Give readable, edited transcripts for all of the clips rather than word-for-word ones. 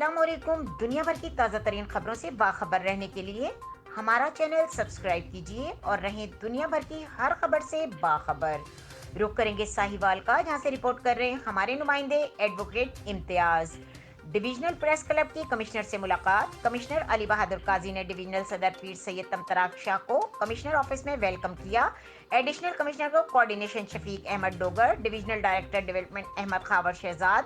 السلام علیکم۔ دنیا بھر کی تازہ ترین خبروں سے باخبر رہنے کے لیے ہمارا چینل سبسکرائب کیجیے اور رہیں دنیا بھر کی ہر خبر سے باخبر۔ رخ کریں گے ساہیوال کا، جہاں سے رپورٹ کر رہے ہیں ہمارے نمائندے ایڈوکیٹ امتیاز۔ ڈویژنل پریس کلب کی کمشنر سے ملاقات۔ کمشنر علی بہادر قاضی نے ڈویژنل صدر پیر سید طمطراق شاہ کو کمشنر آفس میں ویلکم کیا۔ ایڈیشنل کمشنر کو coordination Shafiq Ahmed Dogar, divisional director development Ahmed Khawar Shehzad,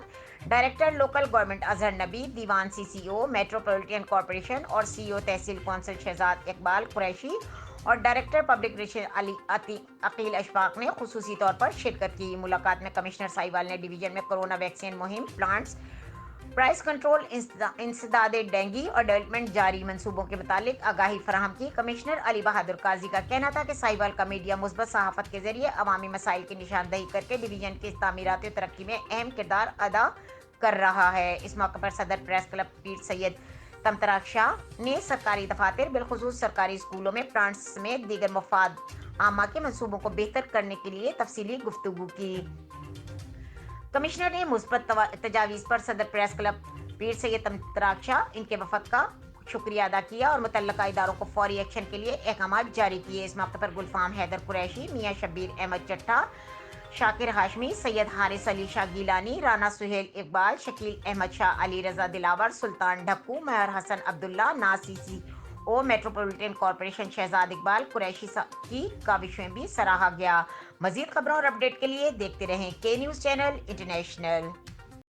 director local government Azhar Nabi, Diwan CCO metropolitan corporation اور CEO تحصیل کونسل شہزاد اقبال قریشی اور director public relation Ali Aqeel Ashfaq نے خصوصی طور پر شرکت کی۔ ملاقات میں کمشنر ساہیوال نے ڈویژن میں کورونا ویکسین مہم، پلانٹس، پرائس کنٹرول، انسداد ڈینگی اور ڈیولپمنٹ جاری منصوبوں کے متعلق آگاہی فراہم کی۔ کمشنر علی بہادر قاضی کا کہنا تھا کہ ساہیوال کا میڈیا مثبت صحافت کے ذریعے عوامی مسائل کی نشاندہی کر کے ڈویژن کی تعمیراتی ترقی میں اہم کردار ادا کر رہا ہے۔ اس موقع پر صدر پریس کلب پیر سید طمطراق شاہ نے سرکاری دفاتر، بالخصوص سرکاری اسکولوں میں پلانٹس سمیت دیگر مفاد عامہ کے منصوبوں کو بہتر کرنے کے لیے تفصیلی گفتگو کی۔ کمشنر نے مثبت تجاویز پر صدر پریس کلب پیر سید طمطراق شاہ، ان کے وفد کا شکریہ ادا کیا اور متعلقہ اداروں کو فوری ایکشن کے لیے احکامات جاری کیے۔ اس موقع پر گلفام حیدر قریشی، میاں شبیر احمد چٹھا، شاکر ہاشمی، سید حارث علی شاہ گیلانی، رانا سہیل اقبال، شکیل احمد شاہ، علی رضا دلاور، سلطان ڈھکو، مہر حسن عبداللہ، ناز CCO metropolitan corporation Shahzad Iqbal Qureshi کی کاوشیں بھی سراہا گیا۔ مزید خبروں اور اپڈیٹ کے لیے دیکھتے رہیں کے نیوز چینل انٹرنیشنل۔